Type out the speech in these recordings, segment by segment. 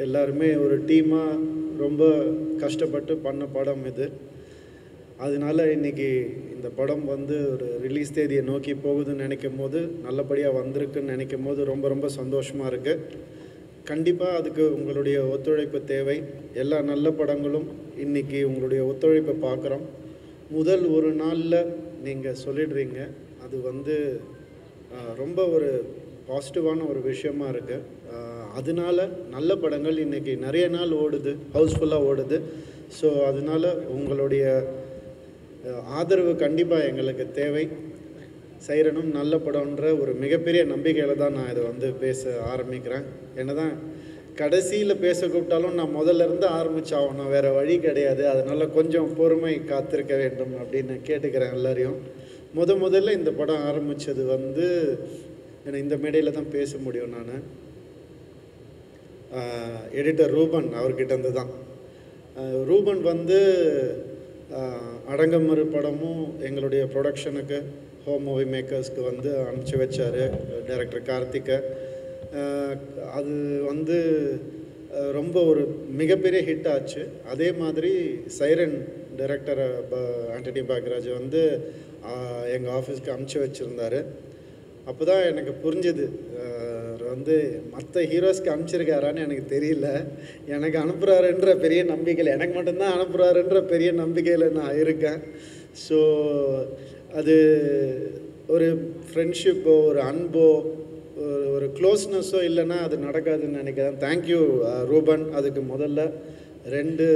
எல்லாருமே ஒரு டீமாக ரொம்ப கஷ்டப்பட்டு பண்ண படம் இது. அதனால இன்றைக்கி இந்த படம் வந்து ஒரு ரிலீஸ் தேதியை நோக்கி போகுதுன்னு நினைக்கும் போது, நல்லபடியாக வந்திருக்குன்னு நினைக்கும் போது ரொம்ப ரொம்ப சந்தோஷமாக இருக்குது. கண்டிப்பாக அதுக்கு உங்களுடைய ஒத்துழைப்பு தேவை. எல்லா நல்ல படங்களும் இன்றைக்கி உங்களுடைய ஒத்துழைப்பை பார்க்குறோம். முதல் ஒரு நாளில் நீங்கள் சொல்லிடுறீங்க, அது வந்து ரொம்ப ஒரு பாசிட்டிவான ஒரு விஷயமா இருக்குது. அதனால நல்ல படங்கள் இன்றைக்கி நிறைய நாள் ஓடுது, ஹவுஸ்ஃபுல்லாக ஓடுது. ஸோ அதனால் உங்களுடைய ஆதரவு கண்டிப்பாக எங்களுக்கு தேவை. சைரனும் நல்ல படம்ன்ற ஒரு மிகப்பெரிய நம்பிக்கையில் தான் நான் இதை வந்து பேச ஆரம்பிக்கிறேன். என்ன தான் கடைசியில் பேச கூப்பிட்டாலும் நான் முதல்ல இருந்து ஆரம்பிச்சாகணும், வேறு வழி கிடையாது. அதனால் கொஞ்சம் பொறுமை காத்திருக்க வேண்டும் அப்படின்னு கேட்டுக்கிறேன் எல்லாரையும். முதல்ல இந்த படம் ஆரம்பித்தது வந்து எனக்கு இந்த மேடையில் தான் பேச முடியும். நான் எடிட்டர் ரூபன் அவர்கிட்டருந்து தான். ரூபன் வந்து அடங்கமறு படமும் எங்களுடைய ப்ரொடக்ஷனுக்கு ஹோம் மூவி மேக்கர்ஸ்க்கு வந்து அனுப்பிச்சி வச்சார் டைரக்டர் கார்த்திகை. அது வந்து ரொம்ப ஒரு மிகப்பெரிய ஹிட் ஆச்சு. அதே மாதிரி சைரன் டைரக்டர் ஆண்டனி பாக்யராஜ் வந்து எங்கள் ஆஃபீஸ்க்கு அனுப்பிச்சி வச்சுருந்தார். அப்போ தான் எனக்கு புரிஞ்சுது, வந்து மற்ற ஹீரோஸ்க்கு அனுப்பிச்சிருக்காரான்னு எனக்கு தெரியல, எனக்கு அனுப்புகிறாருன்ற பெரிய நம்பிக்கையில், எனக்கு மட்டும்தான் அனுப்புகிறாருன்ற பெரிய நம்பிக்கையில் நான் இருக்கேன். ஸோ அது ஒரு ஃப்ரெண்ட்ஷிப்போ ஒரு அன்போ ஒரு க்ளோஸ்னஸோ இல்லைன்னா அது நடக்காதுன்னு நினைக்கிறேன். தேங்க்யூ ரூபன். அதுக்கு முதல்ல 2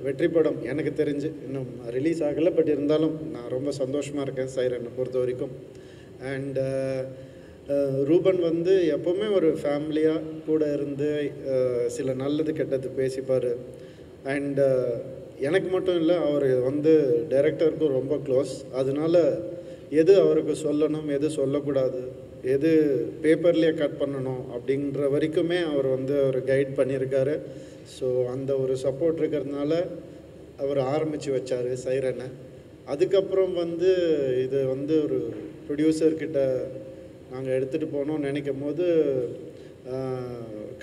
வெற்றி படம் எனக்கு தெரிஞ்சு இன்னும் ரிலீஸ் ஆகலை, பட் இருந்தாலும் நான் ரொம்ப சந்தோஷமாக இருக்கேன் சைரனை பொறுத்த வரைக்கும். அண்ட் ரூபன் வந்து எப்போவுமே ஒரு ஃபேமிலியாக கூட இருந்து சில நல்லது கெட்டது பேசிப்பார். அண்ட் எனக்கு மட்டும் இல்லை, அவர் வந்து டைரக்டருக்கும் ரொம்ப க்ளோஸ். அதனால எது அவருக்கு சொல்லணும், எது சொல்லக்கூடாது, எது பேப்பர்லேயே கட் பண்ணணும் அப்படின்ற வரைக்குமே அவர் வந்து அவர் கைட் பண்ணியிருக்காரு. ஸோ அந்த ஒரு சப்போர்ட் இருக்கிறதுனால அவர் ஆரம்பித்து வச்சார் சைரனை. அதுக்கப்புறம் வந்து இது வந்து ஒரு ப்ரொடியூசர்கிட்ட நாங்கள் எடுத்துகிட்டு போனோம்னு நினைக்கும் போது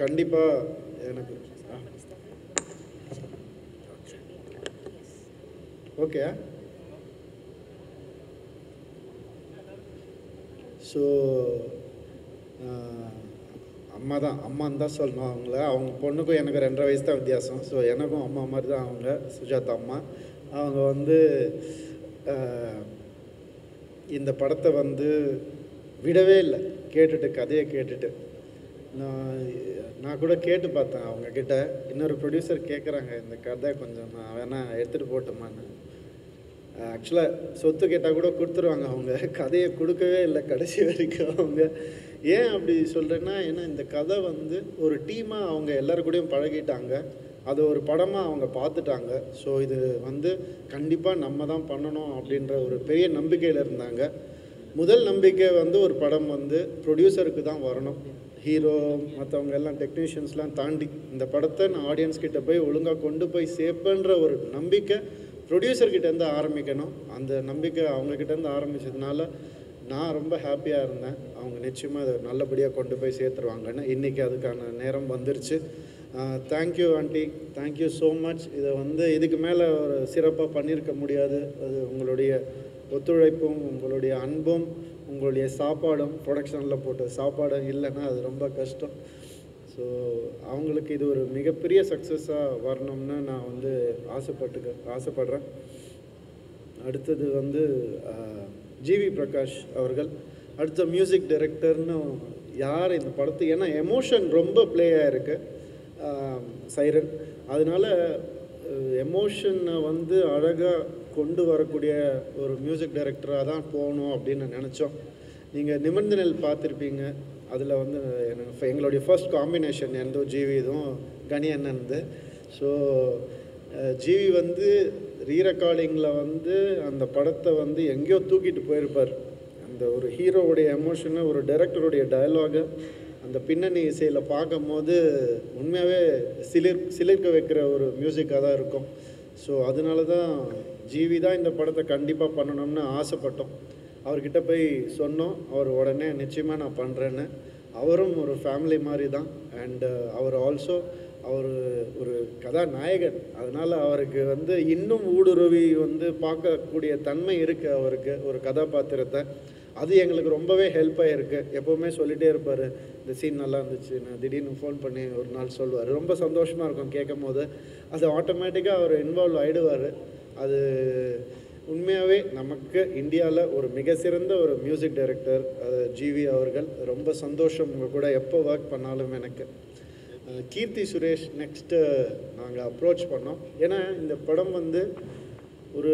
கண்டிப்பாக எனக்கு ஓகே. ஸோ அம்மான்னு தான் சொல்லணும் அவங்கள. அவங்க பொண்ணுக்கும் எனக்கு 2.5 வயசு தான் வித்தியாசம். ஸோ எனக்கும் அம்மா மாதிரி தான் அவங்க, சுஜாதா அம்மா. அவங்க வந்து இந்த படத்தை வந்து விடவே இல்லை, கதையை கேட்டுட்டு. நான் கூட கேட்டு பார்த்தேன் அவங்கக்கிட்ட, இன்னொரு ப்ரொடியூசர் கேட்குறாங்க இந்த கதை கொஞ்சம் நான் வேணால் எடுத்துகிட்டு போட்டோமான்னு. ஆக்சுவலாக சொத்து கேட்டால் கூட கொடுத்துருவாங்க அவங்க, கதையை கொடுக்கவே இல்லை கடைசி வரைக்கும் அவங்க. ஏன் அப்படி சொல்கிறேன்னா, ஏன்னா இந்த கதை வந்து ஒரு டீமாக அவங்க எல்லோரும் கூடயும் பழகிட்டாங்க, அது ஒரு படமாக அவங்க பார்த்துட்டாங்க. ஸோ இது வந்து கண்டிப்பாக நம்ம தான் பண்ணணும் அப்படின்ற ஒரு பெரிய நம்பிக்கையில் இருந்தாங்க. முதல் நம்பிக்கை வந்து ஒரு படம் வந்து ப்ரொடியூசருக்கு தான் வரணும். ஹீரோ மற்றவங்க எல்லாம் டெக்னீஷியன்ஸ்லாம் தாண்டி இந்த படத்தை நான் ஆடியன்ஸ்கிட்ட போய் ஒழுங்காக கொண்டு போய் சேர்ப்பேன்ற ஒரு நம்பிக்கை ப்ரொடியூசர்கிட்டேருந்து ஆரம்பிக்கணும். அந்த நம்பிக்கை அவங்கக்கிட்டேருந்து ஆரம்பித்ததுனால நான் ரொம்ப ஹாப்பியாக இருந்தேன். அவங்க நிச்சயமாக அதை நல்லபடியாக கொண்டு போய் சேர்த்துருவாங்கன்னு. இன்றைக்கி அதுக்கான நேரம் வந்துருச்சு. Thank you aunty, thank you so much. இதை வந்து இதுக்கு மேலே ஒரு சிறப்பாக பண்ணியிருக்க முடியாது. அது உங்களுடைய ஒத்துழைப்பும் உங்களுடைய அன்பும் உங்களுடைய சாப்பாடும், ப்ரொடக்ஷனில் போட்ட சாப்பாடும் இல்லைன்னா அது ரொம்ப கஷ்டம். ஸோ அவங்களுக்கு இது ஒரு மிகப்பெரிய சக்ஸஸாக வரணும்னு நான் வந்து ஆசைப்படுறேன். அடுத்தது வந்து ஜிவி பிரகாஷ் அவர்கள் அடுத்த மியூசிக் டைரக்டர்னு யார் இந்த படத்துக்கு, ஏன்னா எமோஷன் ரொம்ப ப்ளே ஆகிருக்கு சைரன். அதனால் எமோஷனை வந்து அழகாக கொண்டு வரக்கூடிய ஒரு மியூசிக் டைரக்டராக தான் போகணும் அப்படின்னு நினச்சோம். நீங்கள் நிமிர்ந்த நெல் பார்த்துருப்பீங்க, அதில் வந்து எங்களுடைய ஃபர்ஸ்ட் காம்பினேஷன் எந்தோ ஜிவி இதுவும் கனி அண்ணன்து. ஸோ ஜிவி வந்து ரீரெக்கார்டிங்கில் வந்து அந்த படத்தை வந்து எங்கேயோ தூக்கிட்டு போயிருப்பார். அந்த ஒரு ஹீரோவுடைய எமோஷனை, ஒரு டைரக்டருடைய டயலாகை அந்த பின்னணி இசையில் பார்க்கும் போது உண்மையாகவே சிலிர்க்க வைக்கிற ஒரு மியூசிக்காக தான் இருக்கும். ஸோ அதனால தான் ஜிவி தான் இந்த படத்தை கண்டிப்பாக பண்ணணும்னு ஆசைப்பட்டோம். அவர்கிட்ட போய் சொன்னோம், அவர் உடனே நிச்சயமாக நான் பண்ணுறேன்னு. அவரும் ஒரு ஃபேமிலி மாதிரி தான். அண்டு அவர் ஆல்சோ அவர் ஒரு கதாநாயகன், அதனால் அவருக்கு வந்து இன்னும் ஊடுருவி வந்து பார்க்கக்கூடிய தன்மை இருக்குது அவருக்கு ஒரு கதாபாத்திரத்தை. அது எங்களுக்கு ரொம்பவே ஹெல்ப் ஆகிருக்கு. எப்போவுமே சொல்லிகிட்டே இருப்பார், இந்த சீன் நல்லா இருந்துச்சு, நான் திடீர்னு ஃபோன் பண்ணி ஒரு நாள் சொல்லுவார். ரொம்ப சந்தோஷமாக இருக்கும் கேட்கும் போது. அது ஆட்டோமேட்டிக்காக அவர் இன்வால்வ் ஆகிடுவார். அது உண்மையாகவே நமக்கு இந்தியாவில் ஒரு மிக சிறந்த ஒரு மியூசிக் டைரக்டர் ஜிவி அவர்கள். ரொம்ப சந்தோஷம் உங்கள் கூட எப்போ ஒர்க் பண்ணாலும் எனக்கு. கீர்த்தி சுரேஷ் நெக்ஸ்ட்டு நாங்கள் அப்ரோச் பண்ணோம். ஏன்னா இந்த படம் வந்து ஒரு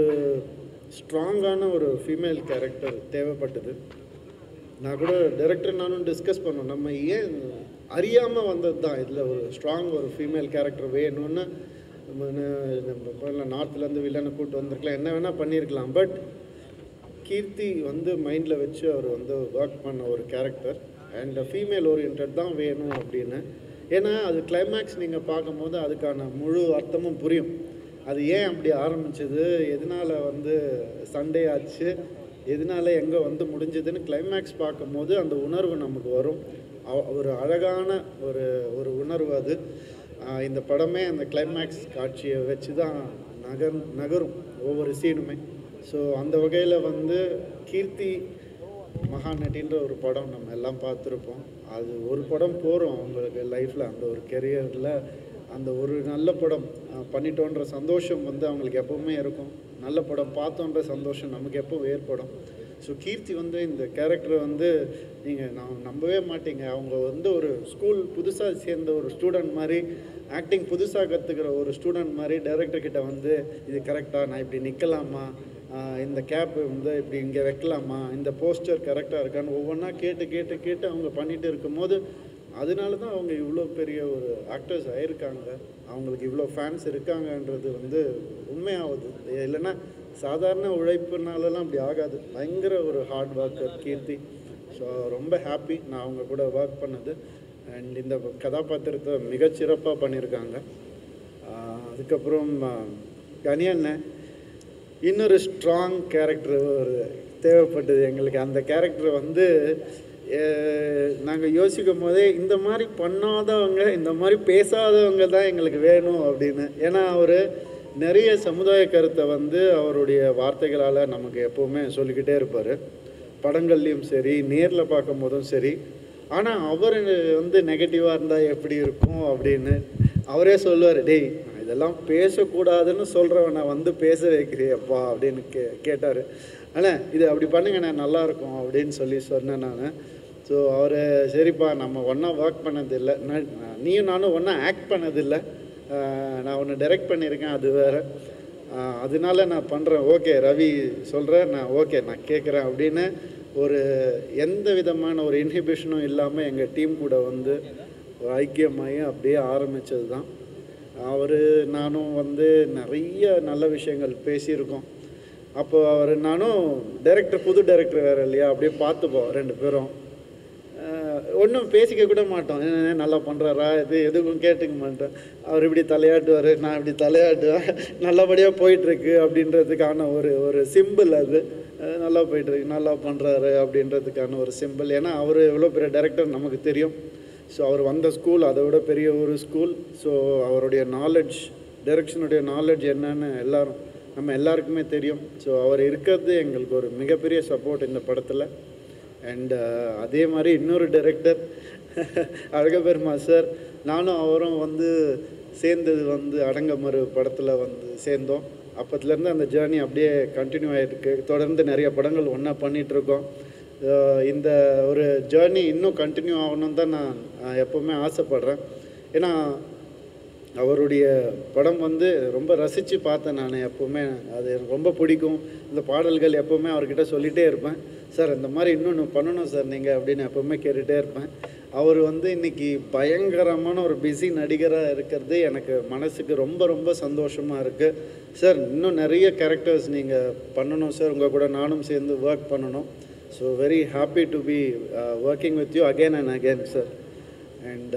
ஸ்ட்ராங்கான ஒரு ஃபீமேல் கேரக்டர் தேவைப்பட்டது. நான் கூட டைரக்டர் நானும் டிஸ்கஸ் பண்ணோம், நம்ம ஏன் அறியாமல் வந்தது தான் இதில் ஒரு ஸ்ட்ராங் ஒரு ஃபீமேல் கேரக்டர் வேணும்னு. நம்ம நார்த்லேருந்து வில்லனை கூப்பிட்டு வந்திருக்கலாம், என்ன வேணால் பண்ணியிருக்கலாம். பட் கீர்த்தி வந்து மைண்டில் வச்சு அவர் வந்து ஒர்க் பண்ண ஒரு கேரக்டர் அண்ட் ஃபீமேல் ஓரியன்ட் தான் வேணும் அப்படின்னு. ஏன்னா அது கிளைமேக்ஸ் நீங்கள் பார்க்கும்போது அதுக்கான முழு அர்த்தமும் புரியும். அது ஏன் அப்படி ஆரம்பிச்சது, எதனால் வந்து சண்டே ஆச்சு, எதனால் எங்கே வந்து முடிஞ்சதுன்னு கிளைமேக்ஸ் பார்க்கும்போது அந்த உணர்வு நமக்கு வரும். ஒரு அழகான ஒரு ஒரு உணர்வு அது. இந்த படமே அந்த கிளைமேக்ஸ் காட்சியை வச்சு தான் நகரும் ஒவ்வொரு சீனுமே. ஸோ அந்த வகையில் வந்து கீர்த்தி மகாநட்டின்ற ஒரு படம் நம்ம எல்லாம் பார்த்துருப்போம். அது ஒரு படம் போகிறோம் அவங்களுக்கு லைஃப்பில், அந்த ஒரு கெரியரில் அந்த ஒரு நல்ல படம் பண்ணிட்டோன்ற சந்தோஷம் வந்து அவங்களுக்கு எப்போவுமே இருக்கும். நல்ல படம் பார்த்தோன்ற சந்தோஷம் நமக்கு எப்போ ஏற்படும். ஸோ கீர்த்தி வந்து இந்த கேரக்டரை வந்து நீங்கள் நம்பவே மாட்டீங்க. அவங்க வந்து ஒரு ஸ்கூல் புதுசாக சேர்ந்த ஒரு ஸ்டூடெண்ட் மாதிரி, ஆக்டிங் புதுசாக கற்றுக்கிற ஒரு ஸ்டூடெண்ட் மாதிரி டைரக்டர்கிட்ட வந்து இது கரெக்டாக, நான் இப்படி நிற்கலாமா, இந்த கேப் வந்து இப்படி இங்கே வைக்கலாமா, இந்த போஸ்டர் கரெக்டாக இருக்கான்னு ஒவ்வொன்றா கேட்டு கேட்டு கேட்டு அவங்க பண்ணிகிட்டு இருக்கும்போது அதனால தான் அவங்க இவ்வளோ பெரிய ஒரு ஆக்டர்ஸ் ஆகிருக்காங்க. அவங்களுக்கு இவ்வளோ ஃபேன்ஸ் இருக்காங்கன்றது வந்து உண்மையாகுது. இல்லைன்னா சாதாரண உழைப்புனாலலாம் அப்படி ஆகாது. பயங்கர ஒரு ஹார்ட் ஒர்க்கர் கீர்த்தி. ஸோ ரொம்ப ஹாப்பி நான் அவங்க கூட ஒர்க் பண்ணது. அண்ட் இந்த கதாபாத்திரத்தை மிகச்சிறப்பாக பண்ணியிருக்காங்க. அதுக்கப்புறம் கனியண்ணன் இன்னொரு ஸ்ட்ராங் கேரக்டர் ஒரு தேவைப்பட்டது எங்களுக்கு. அந்த கேரக்டர் வந்து நாங்கள் யோசிக்கும் போதே இந்த மாதிரி பண்ணாதவங்க, இந்த மாதிரி பேசாதவங்க தான் எங்களுக்கு வேணும் அப்படின்னு. ஏன்னா அவர் நிறைய சமுதாய கருத்தை வந்து அவருடைய வார்த்தைகளால் நமக்கு எப்போவுமே சொல்லிக்கிட்டே இருப்பார். படங்கள்லேயும் சரி, நேரில் பார்க்கும் போதும் சரி. ஆனால் அவர் வந்து நெகட்டிவாக இருந்தால் எப்படி இருக்கும் அப்படின்னு அவரே சொல்லுவார், டேய் இதெல்லாம் பேசக்கூடாதுன்னு சொல்கிறவனை வந்து பேச வைக்கிறியப்பா அப்படின்னு கேட்டார். ஆனால் இது அப்படி பண்ணுங்கண்ணே நல்லாயிருக்கும் அப்படின்னு சொன்னேன் நான். ஸோ அவர் சரிப்பா நம்ம ஒன்றா ஒர்க் பண்ணதில்லை, நீயும் நானும் ஒன்றா ஆக்ட் பண்ணதில்லை, நான் ஒன்று டைரக்ட் பண்ணியிருக்கேன் அது வேறு, அதனால நான் பண்ணுறேன், ஓகே ரவி சொல்கிறேன், நான் ஓகே நான் கேட்குறேன் அப்படின்னு ஒரு எந்த விதமான ஒரு இன்ஹிபிஷனும் இல்லாமல் எங்கள் டீம் கூட வந்து ஒரு ஐக்கியமாகி அப்படியே ஆரம்பித்தது தான். அவர் நானும் வந்து நிறைய நல்ல விஷயங்கள் பேசியிருக்கோம். அப்போ அவர் நானும் டைரக்டர், புது டைரக்டர் வேறு இல்லையா, அப்படியே பார்த்துப்போம் ரெண்டு பேரும். ஒன்றும் பேசிக்க கூட மாட்டோம், நல்லா பண்ணுறாரா இது எதுக்கும் கேட்டுக்க மாட்டேன். அவர் இப்படி தலையாட்டுவார், நான் இப்படி தலையாட்டுவேன், நல்லபடியாக போயிட்டுருக்கு அப்படின்றதுக்கான ஒரு சிம்பிள். அது நல்லா போயிட்டுருக்கு, நல்லா பண்ணுறாரு அப்படின்றதுக்கான ஒரு சிம்பிள். ஏன்னா அவர் எவ்வளோ பெரிய டைரக்டர் நமக்கு தெரியும். ஸோ அவர் வந்த ஸ்கூல் அதை விட பெரிய ஒரு ஸ்கூல். ஸோ அவருடைய நாலேஜ், டைரக்ஷனுடைய நாலேஜ் என்னன்னு நம்ம எல்லாருக்குமே தெரியும். ஸோ அவர் இருக்கிறது எங்களுக்கு ஒரு மிகப்பெரிய சப்போர்ட் இந்த படத்தில். அண்ட் அதே மாதிரி இன்னொரு டைரக்டர் அழகபெருமா சார், நானும் அவரும் வந்து சேர்ந்தது வந்து அடங்கமறு படத்தில் வந்து சேர்ந்தோம். அப்போத்துலேருந்து அந்த ஜேர்னி அப்படியே கண்டினியூ ஆகிருக்கு. தொடர்ந்து நிறைய படங்கள் ஒன்றா பண்ணிகிட்ருக்கோம். இந்த ஒரு ஜேர்னி இன்னும் கண்டினியூ ஆகணும்னு தான் நான் எப்போவுமே ஆசைப்பட்றேன். ஏன்னா அவருடைய படம் வந்து ரொம்ப ரசித்து பார்த்தேன் நான். எப்போவுமே அது எனக்கு ரொம்ப பிடிக்கும். இந்த பாடல்கள் எப்போவுமே அவர்கிட்ட சொல்லிகிட்டே இருப்பேன், சார் இந்த மாதிரி இன்னொன்று பண்ணணும் சார் நீங்கள் அப்படின்னு எப்போவுமே கேட்டுகிட்டே இருப்பேன். அவர் வந்து இன்றைக்கி பயங்கரமான ஒரு பிஸி நடிகராக இருக்கிறது எனக்கு மனசுக்கு ரொம்ப ரொம்ப சந்தோஷமாக இருக்குது. சார் இன்னும் நிறைய கேரக்டர்ஸ் நீங்கள் பண்ணணும் சார், உங்கள் கூட நானும் சேர்ந்து ஒர்க் பண்ணணும். So very happy to be working with you again and again sir. And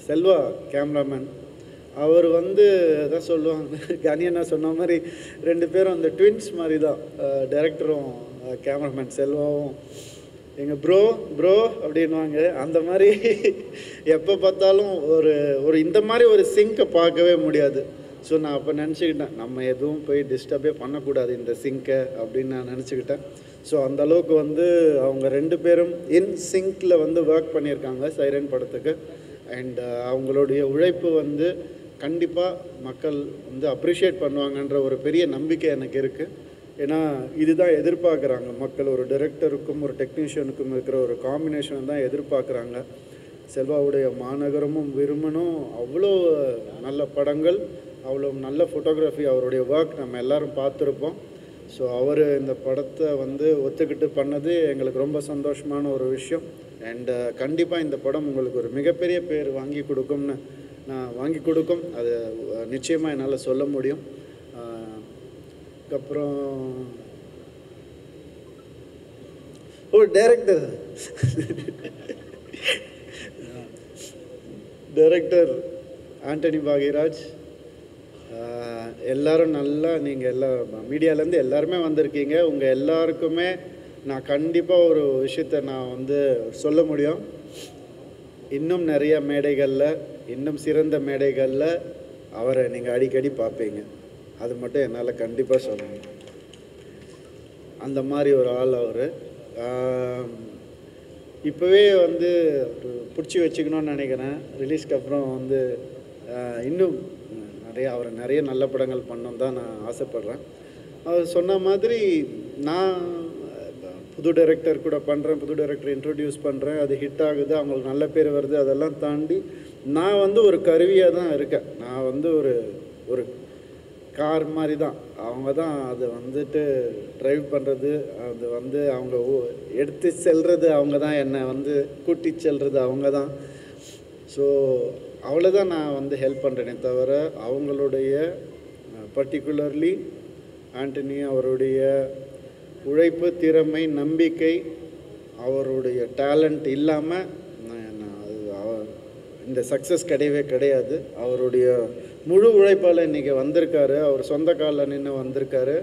Selva cameraman, அவர் வந்து தான் சொல்லுவாங்க, கனியண்ணா சொன்ன மாதிரி ரெண்டு பேரும் அந்த ட்வின்ஸ் மாதிரி தான், டைரக்டரும் கேமராமேன் செல்வாவும். எங்கள் ப்ரோ ப்ரோ அப்படின்வாங்க. அந்த மாதிரி எப்போ பார்த்தாலும் ஒரு ஒரு இந்த மாதிரி ஒரு சிங்கை பார்க்கவே முடியாது. ஸோ நான் அப்போ நினச்சிக்கிட்டேன், நம்ம எதுவும் போய் டிஸ்டர்பே பண்ணக்கூடாது இந்த சிங்கை அப்படின்னு நான் நினச்சிக்கிட்டேன். ஸோ அந்தளவுக்கு வந்து அவங்க 2 பேரும் இன் சிங்கில் வந்து ஒர்க் பண்ணியிருக்காங்க சைரன் படத்துக்கு. அண்ட் அவங்களுடைய உழைப்பு வந்து கண்டிப்பாக மக்கள் வந்து அப்ரிஷியேட் பண்ணுவாங்கன்ற ஒரு பெரிய நம்பிக்கை எனக்கு இருக்குது. ஏன்னா இதுதான் எதிர்பார்க்குறாங்க மக்கள். ஒரு டைரக்டருக்கும் ஒரு டெக்னீஷியனுக்கும் இருக்கிற ஒரு காம்பினேஷன் தான் எதிர்பார்க்குறாங்க. செல்வாவுடைய மாநகரமும் விரும்பணும் அவ்வளோ நல்ல படங்கள், அவ்வளோ நல்ல ஃபோட்டோகிராஃபி, அவருடைய ஒர்க் நம்ம எல்லோரும் பார்த்துருப்போம். ஸோ அவர் இந்த படத்தை வந்து ஒத்துக்கிட்டு பண்ணது எங்களுக்கு ரொம்ப சந்தோஷமான ஒரு விஷயம். அண்டு கண்டிப்பாக இந்த படம் உங்களுக்கு ஒரு மிகப்பெரிய பேர் வாங்கி கொடுக்கும். அது நிச்சயமாக என்னால் சொல்ல முடியும். அதுக்கப்புறம் டைரக்டர் ஆண்டனி பாக்யராஜ். எல்லோரும் நல்லா, நீங்கள் எல்லா மீடியாலேருந்து எல்லாருமே வந்திருக்கீங்க. உங்கள் எல்லாருக்குமே நான் கண்டிப்பாக ஒரு விஷயத்தை நான் வந்து சொல்ல முடியும். இன்னும் நிறைய மேடைகளில், இன்னும் சிறந்த மேடைகளில் அவரை நீங்கள் அடிக்கடி பார்ப்பீங்க. அது மட்டும் என்னால் கண்டிப்பாக சொல்லணும். அந்த மாதிரி ஒரு ஆள் அவர். இப்போவே வந்து பிடிச்சி வச்சுக்கணும்னு நினைக்கிறேன். ரிலீஸ்க்கு அப்புறம் வந்து இன்னும் அவரை நிறைய நல்ல படங்கள் பண்ணணும் தான் நான் ஆசைப்பட்றேன். அவர் சொன்ன மாதிரி நான் புது டைரக்டர் கூட பண்ணுறேன், புது டைரக்டர் இன்ட்ரடியூஸ் பண்ணுறேன், அது ஹிட் ஆகுது, அவங்களுக்கு நல்ல பேர் வருது. அதெல்லாம் தாண்டி நான் வந்து ஒரு கருவியாக தான் இருக்கேன். நான் வந்து ஒரு கார் மாதிரி தான். அவங்க தான் அதை வந்துட்டு ட்ரைவ் பண்ணுறது, அது வந்து அவங்க எடுத்து செல்வது அவங்க தான், என்னை வந்து கூட்டி செல்வது அவங்க தான். ஸோ அவ்வளோதான் நான் வந்து ஹெல்ப் பண்ணுறேனே தவிர அவங்களுடைய பர்டிகுலர்லி ஆண்டனி அவருடைய உழைப்பு, திறமை, நம்பிக்கை, அவருடைய டேலண்ட் இல்லாமல் இந்த சக்ஸஸ் கிடையாது. அவருடைய முழு உழைப்பால் இன்றைக்கி வந்திருக்காரு. அவர் சொந்த காலில் நின்று வந்திருக்காரு.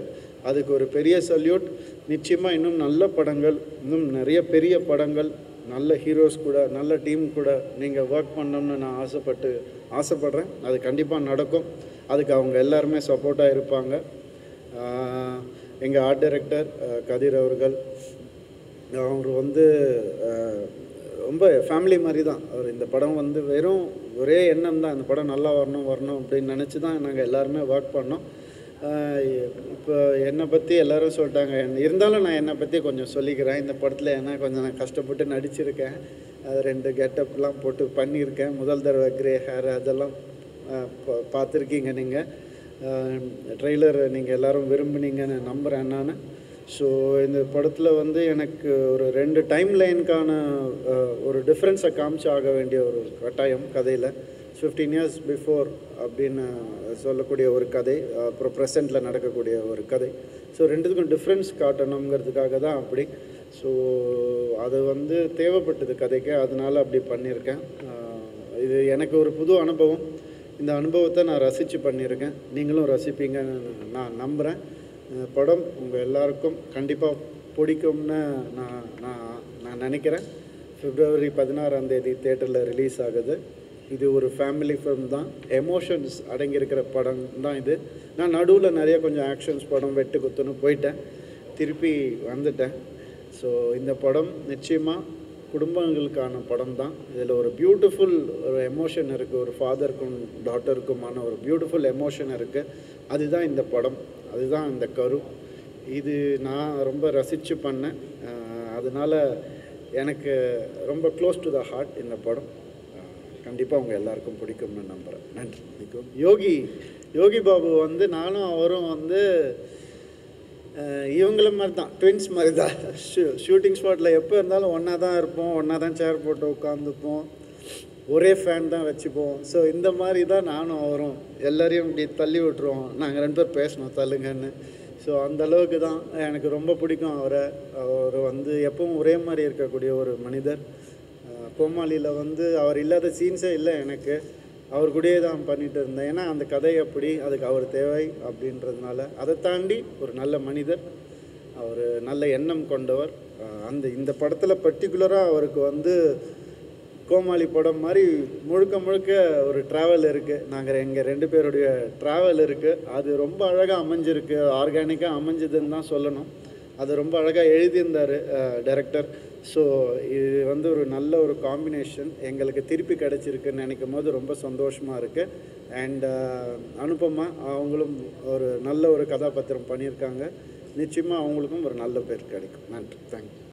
அதுக்கு ஒரு பெரிய சல்யூட். நிச்சயமாக இன்னும் நல்ல படங்கள், இன்னும் நிறைய பெரிய படங்கள், நல்ல ஹீரோஸ் கூட, நல்ல டீம் கூட நீங்கள் ஒர்க் பண்ணணும்னு நான் ஆசைப்பட்றேன். அது கண்டிப்பாக நடக்கும். அதுக்கு அவங்க எல்லாருமே சப்போர்ட்டாக இருப்பாங்க. எங்கள் ஆர்ட் டைரக்டர் கதிர் அவர்கள், அவர் வந்து ரொம்ப ஃபேமிலி மாதிரி தான். அவர் இந்த படம் வந்து வெறும் ஒரே எண்ணம் தான், இந்த படம் நல்லா வரணும் அப்படின்னு நினச்சி தான் நாங்கள் எல்லாருமே ஒர்க் பண்ணோம். இப்போ என்னை பற்றி எல்லோரும் சொல்லிட்டாங்க. இருந்தாலும் நான் என்னை பற்றி கொஞ்சம் சொல்லிக்கிறேன். இந்த படத்தில் ஏன்னா கொஞ்சம் நான் கஷ்டப்பட்டு நடிச்சிருக்கேன். 2 கெட்டப்லாம் போட்டு பண்ணியிருக்கேன். முதல் தடவை கிரே ஹேர் அதெல்லாம் பார்த்துருக்கீங்க நீங்கள். ட்ரெய்லர் நீங்கள் எல்லோரும் விரும்புனீங்கன்னு நம்புகிறேன் நான். ஸோ இந்த படத்தில் வந்து எனக்கு ஒரு 2 டைம் லைனுக்கான ஒரு டிஃப்ரென்ஸை காமிச்சு ஆக வேண்டிய ஒரு கட்டாயம் கதையில். 15 years பிஃபோர் அப்படின்னு சொல்லக்கூடிய ஒரு கதை, அப்புறம் ப்ரெசண்ட்டில் நடக்கக்கூடிய ஒரு கதை. ஸோ 2த்துக்கும் டிஃப்ரென்ஸ் காட்டணுங்கிறதுக்காக தான் அப்படி. ஸோ அது வந்து தேவைப்பட்டது கதைக்கு, அதனால் அப்படி பண்ணியிருக்கேன். இது எனக்கு ஒரு புது அனுபவம். இந்த அனுபவத்தை நான் ரசித்து பண்ணியிருக்கேன். நீங்களும் ரசிப்பீங்கன்னு நான் நம்புகிறேன். படம் உங்கள் எல்லாருக்கும் கண்டிப்பாக பிடிக்கும்னு நான் நினைக்கிறேன். February 16 தேட்டரில் ரிலீஸ் ஆகுது. இது ஒரு ஃபேமிலி ஃபிலிம் தான். எமோஷன்ஸ் அடங்கியிருக்கிற படம் தான் இது. நான் நடுவில் நிறைய கொஞ்சம் ஆக்ஷன்ஸ் படம் வெட்டு குத்துன்னு போயிட்டேன், திருப்பி வந்துட்டேன். ஸோ இந்த படம் நிச்சயமாக குடும்பங்களுக்கான படம் தான். இதில் ஒரு பியூட்டிஃபுல் ஒரு எமோஷன் இருக்குது. ஒரு ஃபாதருக்கும் டாட்டருக்குமான ஒரு பியூட்டிஃபுல் எமோஷன் இருக்குது. அதுதான் இந்த படம், அதுதான் இந்த கரு. இது நான் ரொம்ப ரசித்து பண்ணேன். அதனால் எனக்கு ரொம்ப க்ளோஸ் டு த ஹார்ட் இந்த படம். கண்டிப்பாக அவங்க எல்லாருக்கும் பிடிக்கும்னு நம்புகிறேன். நன்றி. யோகி பாபு வந்து நானும் அவரும் வந்து இவங்கள மாதிரி தான், ட்வின்ஸ் மாதிரி தான். ஷூட்டிங் ஸ்பாட்டில் எப்போ இருந்தாலும் ஒன்றா தான் இருப்போம், ஒன்றா தான் சேர் போட்டு உட்காந்துப்போம், ஒரே ஃபேன் தான் வச்சுப்போம். ஸோ இந்த மாதிரி தான் நானும் அவரும். எல்லோரையும் இப்படி தள்ளி விட்டுருவோம், நாங்கள் 2 பேர் பேசணும் தள்ளுங்கன்னு. ஸோ அந்தளவுக்கு தான் எனக்கு ரொம்ப பிடிக்கும் அவரை. அவர் வந்து எப்பவும் ஒரே மாதிரி இருக்கக்கூடிய ஒரு மனிதர். கோமாளியில் வந்து அவர் இல்லாத சீன்ஸே இல்லை எனக்கு. அவர் கூடயே தான் பண்ணிகிட்டு இருந்தேன். ஏன்னா அந்த கதை அப்படி, அதுக்கு அவர் தேவை அப்படின்றதுனால. அதை தாண்டி ஒரு நல்ல மனிதர், அவர் நல்ல எண்ணம் கொண்டவர். அந்த இந்த படத்தில் பர்டிகுலராக அவருக்கு வந்து கோமாளி படம் மாதிரி முழுக்க முழுக்க ஒரு ட்ராவல் இருக்குது. நாங்கள் எங்கள் 2 பேருடைய ட்ராவல் இருக்குது. அது ரொம்ப அழகாக அமைஞ்சிருக்கு, ஆர்கானிக்காக அமைஞ்சதுன்னு தான் சொல்லணும். அது ரொம்ப அழகாக எழுதியிருந்தார் டைரக்டர். ஸோ இது வந்து ஒரு நல்ல ஒரு காம்பினேஷன் எங்களுக்கு திருப்பி கிடச்சிருக்குன்னு நினைக்கும் போது ரொம்ப சந்தோஷமாக இருக்குது. அண்ட் அனுபமா அவங்களும் ஒரு நல்ல ஒரு கதாபாத்திரம் பண்ணியிருக்காங்க. நிச்சயமாக அவங்களுக்கும் ஒரு நல்ல பேர் கிடைக்கும். நன்றி. தேங்க்யூ.